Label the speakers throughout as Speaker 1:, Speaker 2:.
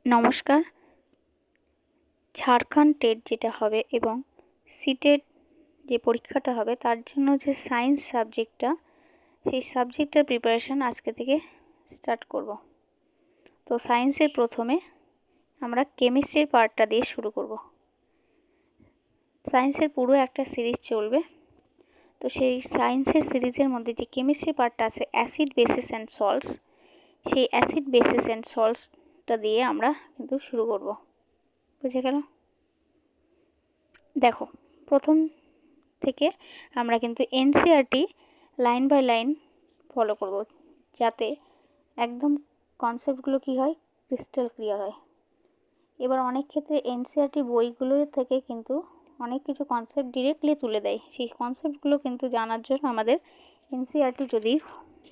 Speaker 1: নমস্কার। ঝাড়খণ্ড টেট যেটা হবে এবং সিটেট যে পরীক্ষাটা হবে তার জন্য যে সায়েন্স সাবজেক্টটা, সেই সাবজেক্টটার প্রিপারেশান আজকে থেকে স্টার্ট করব। তো সায়েন্সের প্রথমে আমরা কেমিস্ট্রির পার্টটা দিয়ে শুরু করব। সায়েন্সের পুরো একটা সিরিজ চলবে। তো সেই সায়েন্সের সিরিজের মধ্যে যে কেমিস্ট্রি পার্টটা আছে অ্যাসিড বেসিস অ্যান্ড সল্টস, সেই অ্যাসিড বেসিস অ্যান্ড সল্টসটা দিয়ে আমরা কিন্তু শুরু করব। বুঝে গেল? দেখো, প্রথম থেকে আমরা কিন্তু NCERT line by line follow করব, যাতে একদম কনসেপ্টগুলো কি হয়, ক্রিস্টাল ক্লিয়ার হয়। এবার অনেক ক্ষেত্রে এনসিইআরটি বইগুলো থেকে কিন্তু অনেক কিছু কনসেপ্ট ডিরেক্টলি তুলে দেয়। সেই কনসেপ্টগুলো কিন্তু জানার জন্য আমাদের এনসিইআরটি যদি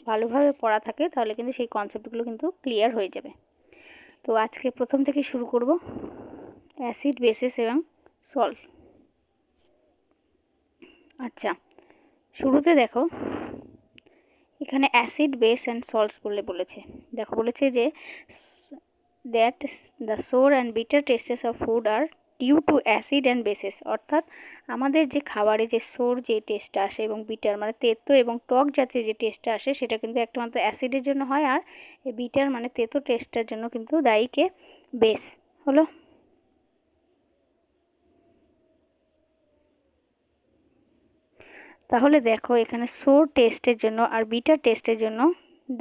Speaker 1: ভালোভাবে পড়া থাকে তাহলে কিন্তু সেই কনসেপ্টগুলো কিন্তু ক্লিয়ার হয়ে যাবে। তো আজকে প্রথম থেকে শুরু করব অ্যাসিড বেসিস এবং সল্ট। আচ্ছা, শুরুতে দেখো এখানে অ্যাসিড বেস অ্যান্ড সল্টস বলেছে। দেখো বলেছে যে that the sour and bitter tastes of food আর due to acid and bases. অর্থাৎ আমাদের যে খাবারে যে সোর যে টেস্টটা আসে এবং বিটার মানে তেতো এবং টক জাতীয় যে টেস্টটা আসে সেটা কিন্তু একমাত্র অ্যাসিডের জন্য হয়। আর এই বিটার মানে তেতো টেস্টটার জন্য কিন্তু দায়ী কে? বেস। হলো? তাহলে দেখো এখানে সোর টেস্টের জন্য আর বিটার টেস্টের জন্য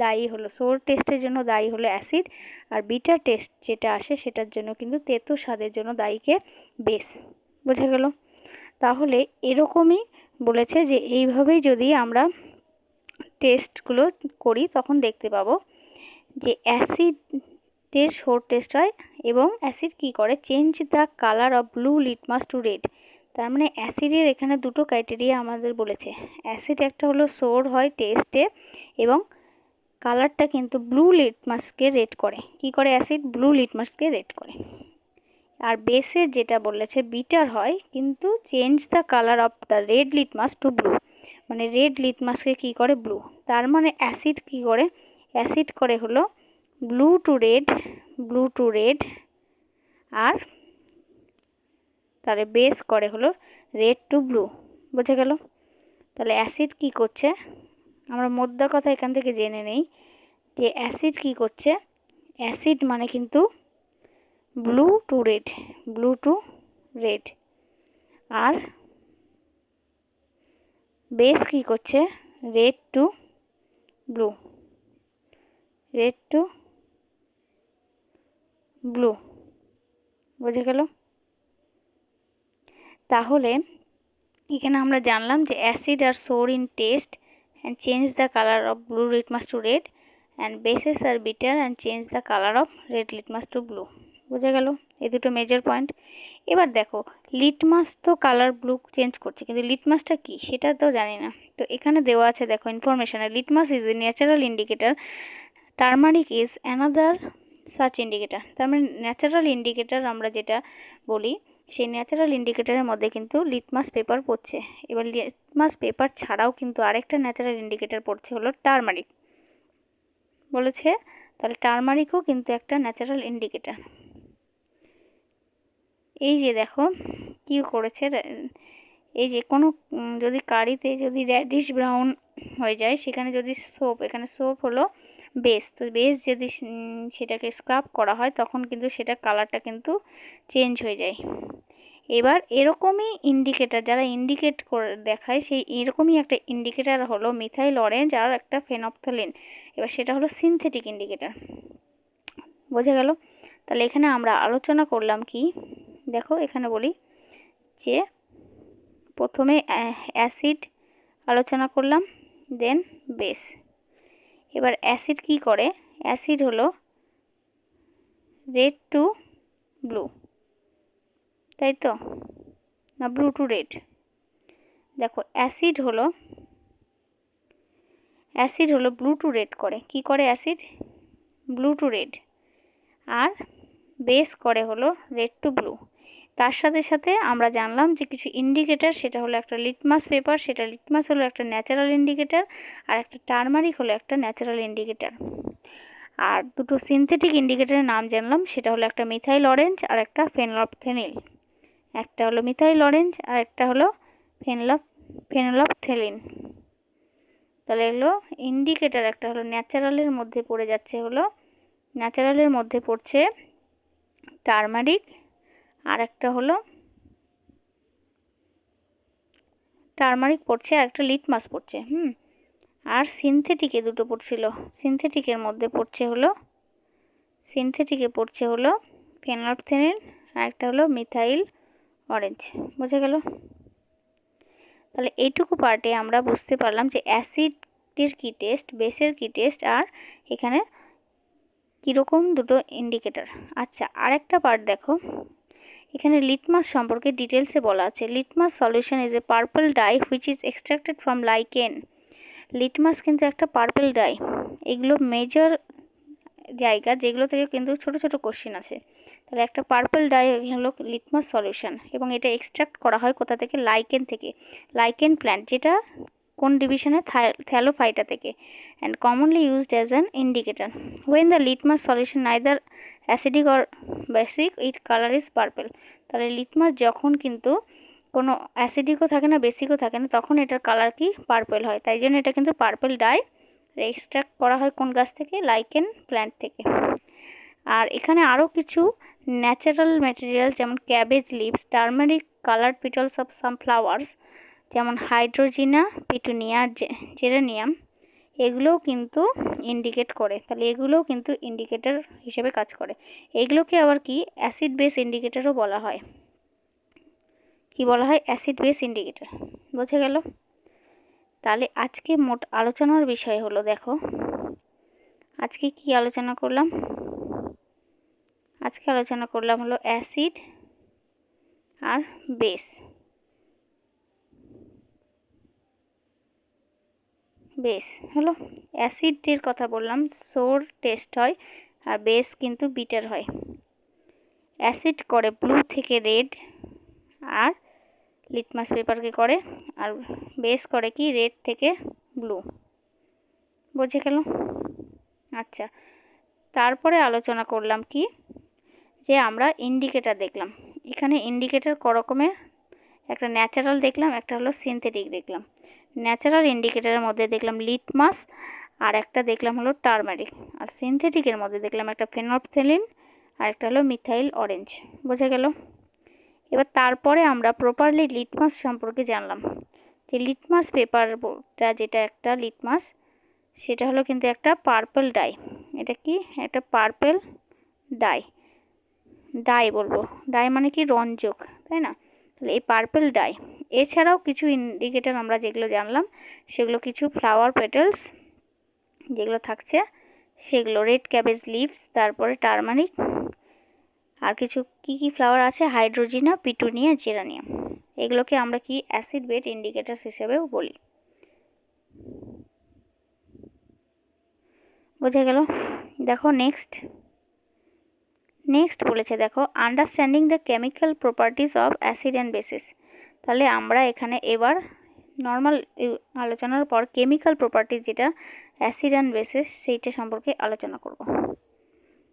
Speaker 1: দায়ী হলো, সোর টেস্টের জন্য দায়ী হলো অ্যাসিড, আর বিটার টেস্ট যেটা আসে সেটার জন্য কিন্তু তেতো স্বাদের জন্য দায়ী কে? বেস। বুঝে গেল? তাহলে এরকমই বলেছে যে এইভাবেই যদি আমরা টেস্টগুলো করি তখন দেখতে পাবো যে অ্যাসিডের সোর টেস্ট হয় এবং অ্যাসিড কি করে? Change the colour of blue litmus to red. তার মানে অ্যাসিডের এখানে দুটো ক্রাইটেরিয়া আমাদের বলেছে। অ্যাসিড একটা হলো সোর হয় টেস্টে এবং কালারটা কিন্তু ব্লু লিটমাসকে রেড করে। কি করে অ্যাসিড? ব্লু লিটমাসকে রেড করে। আর বেসের যেটা বলেছে বিটার হয় কিন্তু change the colour of the red litmus to blue, মানে রেড লিটমাসকে কি করে? ব্লু। তার মানে অ্যাসিড কি করে? অ্যাসিড করে হলো blue to red, blue to red, আর তাহলে বেস করে হলো রেড টু ব্লু। বুঝে গেল? তাহলে অ্যাসিড কি করছে আমরা মোদ্দা কথা এখান থেকে জেনে নেই যে অ্যাসিড কি করছে। অ্যাসিড মানে কিন্তু blue to red, blue to red, আর বেস কি করছে? Red to blue, red to blue. বুঝে গেল? তাহলে এখানে আমরা জানলাম যে acid are sour in taste and change the colour of blue litmus to red, and bases are bitter and change the colour of red litmus to blue. বুঝে গেল? এই দুটো মেজর পয়েন্ট। এবার দেখো লিটমাস তো কালার ব্লু চেঞ্জ করছে, কিন্তু লিটমাসটা কি সেটা তো জানি না। তো এখানে দেওয়া আছে দেখো information, litmus is a natural indicator, turmeric is another such indicator. তার মানে ন্যাচারাল ইন্ডিকেটর আমরা যেটা বলি সেই ন্যাচারাল ইন্ডিকেটরের মধ্যে কিন্তু লিটমাস পেপার পড়ছে। এবার লিটমাস পেপার ছাড়াও কিন্তু আরেকটা ন্যাচারাল ইন্ডিকেটর পড়ছে হলো টার্মারিক বলেছে। তাহলে টার্মারিকও কিন্তু একটা ন্যাচারাল ইন্ডিকেটর। এই যে দেখো কি করেছে, এই যে কোনো যদি কারিতে যদি রেডিশ ব্রাউন হয়ে যায় সেখানে যদি সোপ, এখানে সোপ হলো বেস, তো বেস যদি সেটাকে স্ক্রাব করা হয় তখন কিন্তু সেটা কালারটা কিন্তু চেঞ্জ হয়ে যায়। এবার এরকমই ইন্ডিকেটর যারা ইন্ডিকেট করে দেখায় সেই এরকমই একটা ইন্ডিকেটর হলো মিথাইল অরেঞ্জ আর একটা ফেনফথলিন। এবার সেটা হলো সিনথেটিক ইন্ডিকেটর। বোঝা গেল? তাহলে এখানে আমরা আলোচনা করলাম কি, দেখো এখানে বলি যে প্রথমে অ্যাসিড আলোচনা করলাম, দেন বেস। এবার অ্যাসিড কি করে? অ্যাসিড হলো রেড টু ব্লু, তাই তো? না ব্লু টু রেড। দেখো অ্যাসিড হলো ব্লু টু রেড করে। কি করে অ্যাসিড? Blue to red. আর বেস করে হলো রেড টু ব্লু। তার সাথে সাথে আমরা জানলাম যে কিছু ইন্ডিকেটর, সেটা হলো একটা লিটমাস পেপার, সেটা লিটমাস হলো একটা ন্যাচারাল ইন্ডিকেটর, আর একটা টার্মারিক হলো একটা ন্যাচারাল ইন্ডিকেটর। আর দুটো সিনথেটিক ইন্ডিকেটরের নাম জানলাম, সেটা হলো একটা মিথাইল অরেঞ্জ আর একটা ফেনলফথেনিল। একটা হলো মিথাইল অরেঞ্জ আর একটা হলো ফেনলফথেলিন। তাহলে এগুলো ইন্ডিকেটর। একটা হলো ন্যাচারালের মধ্যে পড়ে যাচ্ছে, হলো ন্যাচারালের মধ্যে পড়ছে টারমারিক, আর একটা হলো টারমারিক পড়ছে, আর একটা লিটমাস পড়ছে। আর সিনথেটিকে দুটো পড়ছিল, সিনথেটিকের মধ্যে পড়ছে হলো ফেনলফথেনিল আর একটা হলো মিথাইল অরেঞ্জ। বোঝা গেল? তাহলে এইটুকু পার্টে আমরা বুঝতে পারলাম যে অ্যাসিডের কি টেস্ট, বেসের কি টেস্ট, আর এখানে কীরকম দুটো ইন্ডিকেটর। আচ্ছা, আরেকটা পার্ট দেখো, এখানে লিটমাস সম্পর্কে ডিটেলসে বলা আছে। Litmus solution is a purple dye which is extracted from lichen. Litmus কিন্তু একটা পার্পল ডাই। এগুলো মেজর জায়গা যেগুলো থেকে কিন্তু ছোট ছোট কোশ্চেন আছে। তাহলে একটা পার্পল ডাই হলো লিটমাস সলিউশন, এবং এটা এক্সট্রাক্ট করা হয় কোথা থেকে? লাইকেন থেকে। লাইকেন প্ল্যান্ট, যেটা কোন ডিভিশনে? থ্যালোফাইটা থেকে। And commonly used as an indicator. When the litmus solution neither acidic or basic, it colour is purple. তাহলে লিটমাস যখন কিন্তু কোনো অ্যাসিডিকও থাকে না, বেসিকও থাকে না, তখন এটার কালার কি? পার্পল হয়। তাই জন্য এটা কিন্তু পার্পল ডাই। এক্সট্রাক্ট করা হয় কোন গাছ থেকে? লাইকেন প্ল্যান্ট থেকে। আর এখানে আরও কিছু ন্যাচারাল ম্যাটেরিয়াল, যেমন cabbage leaves, turmeric, colour petals of some flowers, যেমন হাইড্রোজিনা, পিটুনিয়া, জেরেনিয়াম, এগুলোও কিন্তু ইন্ডিকেট করে। তাহলে এগুলোও কিন্তু ইন্ডিকেটর হিসেবে কাজ করে। এগুলোকে আবার কি? অ্যাসিড বেস ইন্ডিকেটরও বলা হয়। কি বলা হয়? Acid base indicator. বোঝা গেল? তাহলে আজকে মোট আলোচনার বিষয় হলো, দেখো আজকে কি আলোচনা করলাম? আজকে আলোচনা করলাম হলো অ্যাসিড আর বেস। হলো অ্যাসিডের কথা বললাম, সোর টেস্ট হয়, আর বেস কিন্তু বিটার হয়। অ্যাসিড করে ব্লু থেকে রেড, আর লিটমাস পেপারকে করে, আর বেস করে কি? রেড থেকে ব্লু। বুঝে গেল? আচ্ছা, তারপরে আলোচনা করলাম কি, যে আমরা ইন্ডিকেটর দেখলাম। এখানে ইন্ডিকেটর ক রকমের? একটা ন্যাচারাল দেখলাম, একটা হলো সিনথেটিক দেখলাম। ন্যাচারাল ইন্ডিকেটরের মধ্যে দেখলাম লিটমাস, আর একটা দেখলাম হলো টারমারিক। আর সিনথেটিকের মধ্যে দেখলাম একটা ফেনলফথেলিন, আর একটা হলো মিথাইল অরেঞ্জ। বোঝা গেল? এবার তারপরে আমরা প্রপারলি লিটমাস সম্পর্কে জানলাম, যে লিটমাস পেপারটা যেটা একটা লিটমাস, সেটা হলো কিন্তু একটা পার্পল ডাই। এটা কি? একটা পার্পল ডাই বলবো। ডাই মানে কি? রঞ্জক, তাই না? তাহলে এই পার্পল ডাই। এছাড়াও কিছু ইন্ডিকেটর আমরা যেগুলো জানলাম, সেগুলো কিছু ফ্লাওয়ার পেটালস যেগুলো থাকছে সেগুলো, রেড ক্যাবেজ লিভস, তারপরে টারমারিক, আর কিছু কি ফ্লাওয়ার আছে? হাইড্রোজিনা, পিটুনিয়া, জেরানিয়াম। এগুলোকে আমরা কি? অ্যাসিড বেস ইন্ডিকেটরস হিসেবেও বলি। বোঝা গেল? দেখো নেক্সট বলেছে, দেখো understanding the chemical properties of acid and basis. তাহলে আমরা এখানে এবার নর্মাল আলোচনার পর কেমিক্যাল প্রপার্টিস, যেটা অ্যাসিড অ্যান্ড বেসিস, সেইটা সম্পর্কে আলোচনা করব।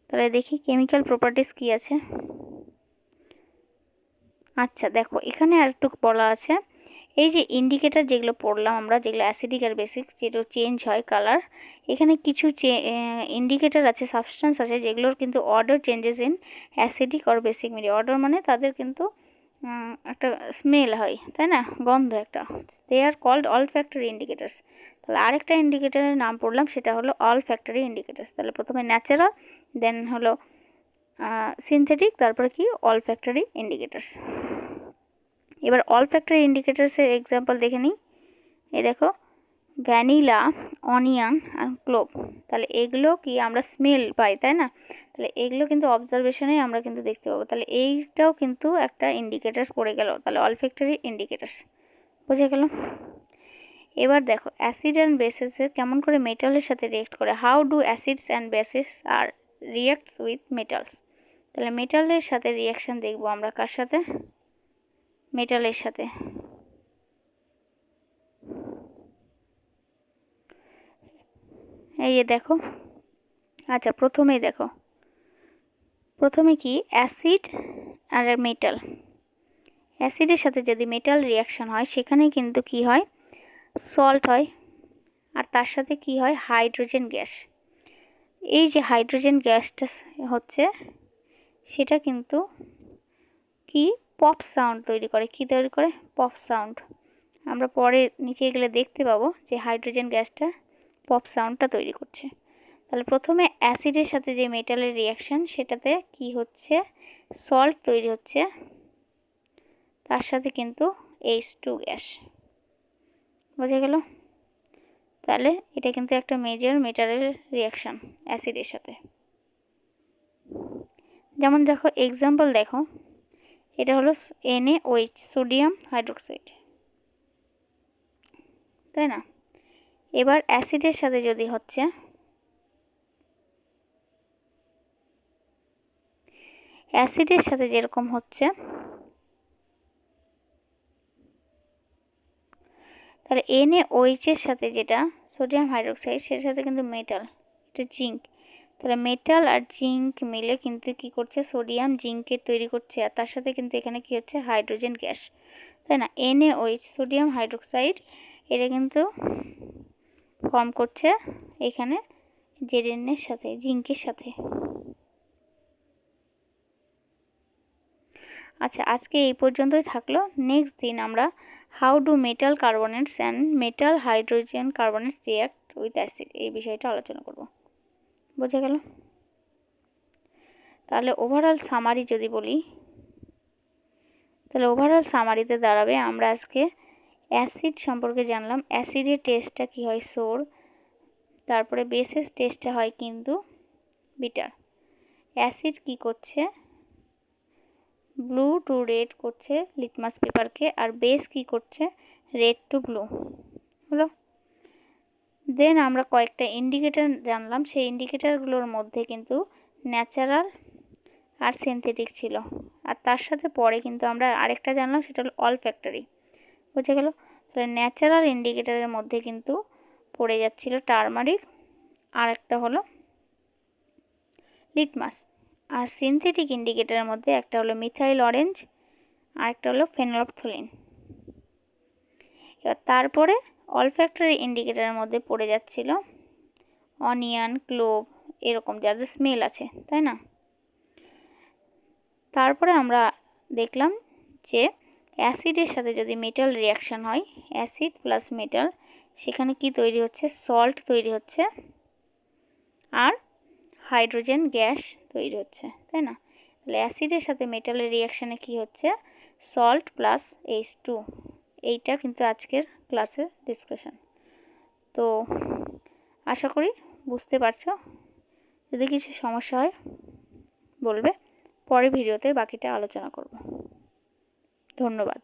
Speaker 1: তাহলে দেখি কেমিক্যাল প্রপার্টিস কি আছে। আচ্ছা দেখো, এখানে আর একটু বলা আছে, এই যে ইন্ডিকেটর যেগুলো পড়লাম আমরা, যেগুলো অ্যাসিডিক আর বেসিক, যেগুলো চেঞ্জ হয় কালার, এখানে কিছু ইন্ডিকেটর আছে, সাবস্টেন্স আছে, যেগুলোর কিন্তু অর্ডার চেঞ্জেস ইন অ্যাসিডিক আর বেসিক মিডিয়া। অর্ডার মানে তাদের কিন্তু একটা স্মেল হয়, তাই না? গন্ধ একটা। They are called olfactory indicators. তাহলে আরেকটা ইন্ডিকেটরের নাম পড়লাম, সেটা হলো অল ফ্যাক্টরি ইন্ডিকেটার্স। তাহলে প্রথমে ন্যাচারাল, দেন হলো সিনথেটিক, তারপরে কি? All factory indicators. এবার অল ফ্যাক্টরি ইন্ডিকেটার্সের এক্সাম্পল দেখে নিই। এই দেখো, ভ্যানিলা, অনিয়ন আর ক্লোভ। তাহলে এগুলো কি? আমরা স্মেল পাই, তাই না? তাহলে এগুলো কিন্তু অবজারভেশনে আমরা কিন্তু দেখতে পাবো। তাহলে এইটাও কিন্তু একটা ইন্ডিকেটার্স পড়ে গেল। তাহলে অল ফ্যাক্টরি ইন্ডিকেটার্স। বোঝা গেল? এবার দেখো অ্যাসিড অ্যান্ড বেসিসের কেমন করে মেটালের সাথে রিয়েক্ট করে। How do acids and bases are reacts with metals. তাহলে মেটালের সাথে রিয়াকশান দেখবো আমরা কার সাথে? মেটালের সাথে। এই যে দেখো, আচ্ছা, প্রথমেই দেখো, প্রথমে কি অ্যাসিড আর মেটাল, অ্যাসিডের সাথে যদি মেটাল রিয়াকশন হয় সেখানে কিন্তু কি হয়, সল্ট হয়, আর তার সাথে কি হয়, হাইড্রোজেন গ্যাস। এই যে হাইড্রোজেন গ্যাসটা হচ্ছে সেটা কিন্তু কি পপ সাউন্ড তৈরি করে। কি তৈরি করে? Pop sound. আমরা পরে নিচে গেলে দেখতে পাবো যে হাইড্রোজেন গ্যাসটা পপ সাউন্ডটা তৈরি করছে। তাহলে প্রথমে অ্যাসিডের সাথে যে মেটালের রিয়াকশন সেটাতে কি হচ্ছে, সল্ট তৈরি হচ্ছে, তার সাথে কিন্তু H2 গ্যাস। বোঝা গেল? তাহলে এটা কিন্তু একটা মেজর মেটালের রিয়াকশন অ্যাসিডের সাথে। যেমন দেখো, এক্সাম্পল দেখো, এটা হলো NaOH, সোডিয়াম হাইড্রোক্সাইড, তাই না? এবার অ্যাসিডের সাথে যদি হচ্ছে, অ্যাসিডের সাথে যেরকম হচ্ছে, তাহলে NaOH এর সাথে যেটা সোডিয়াম হাইড্রোক্সাইড সেটার সাথে কিন্তু মেটাল, এটা জিঙ্ক। তাহলে মেটাল আর জিঙ্ক মিলে কিন্তু কি করছে, সোডিয়াম জিঙ্কের তৈরি করছে, আর তার সাথে কিন্তু এখানে কি হচ্ছে, হাইড্রোজেন গ্যাস, তাই না? NaOH, সোডিয়াম হাইড্রোক্সাইড, এটা কিন্তু ফর্ম করছে এখানে Zn এর সাথে, জিঙ্কের সাথে। আচ্ছা, আজকে এই পর্যন্তই থাকলো। নেক্সট দিন আমরা how do metal carbonates and metal hydrogen carbonate react with acid, এই বিষয়টা আলোচনা করব। বোঝা গেল? তাহলে ওভারঅল সামারি যদি বলি, তাহলে ওভারঅল সামারিতে দাঁড়াবে, আমরা আজকে অ্যাসিড সম্পর্কে জানলাম। অ্যাসিডের টেস্টটা কি হয়, সোর। তারপরে বেসের টেস্টটা হয় কিন্তু বিটার। অ্যাসিড কি করছে, ব্লু টু রেড করছে লিটমাস পেপারকে, আর বেস কি করছে, রেড টু ব্লু। হলো? দেন আমরা কয়েকটা ইন্ডিকেটর জানলাম, সেই ইন্ডিকেটরগুলোর মধ্যে কিন্তু ন্যাচারাল আর সিনথেটিক ছিল, আর তার সাথে পরে কিন্তু আমরা আরেকটা জানলাম, সেটা হলো অলফ্যাক্টরি। বুঝে গেল? তাহলে ন্যাচারাল ইন্ডিকেটরের মধ্যে কিন্তু পড়ে যাচ্ছিল টারমারিক, আর একটা হলো লিটমাস, আর সিনথেটিক ইন্ডিকেটরের মধ্যে একটা হলো মিথাইল অরেঞ্জ, আর একটা হলো ফেনলফথলিন। এবার তারপরে অলফ্যাক্টরি ইন্ডিকেটরের মধ্যে পড়ে যাচ্ছিল অনিয়ন, ক্লোভ, এরকম যাদের স্মেল আছে, তাই না? তারপরে আমরা দেখলাম যে অ্যাসিডের সাথে যদি মেটাল রিয়াকশন হয়, অ্যাসিড প্লাস মেটাল, সেখানে কি তৈরি হচ্ছে, সল্ট তৈরি হচ্ছে, আর হাইড্রোজেন গ্যাস তৈরি হচ্ছে, তাই না? তাহলে অ্যাসিডের সাথে মেটালের রিয়াকশানে কি হচ্ছে, সল্ট প্লাস H2। এইটা কিন্তু আজকের ক্লাসের ডিসকাশন। তো আশা করি বুঝতে পারছো। যদি কিছু সমস্যা হয় বলবে, পরের ভিডিওতে বাকিটা আলোচনা করব। ধন্যবাদ।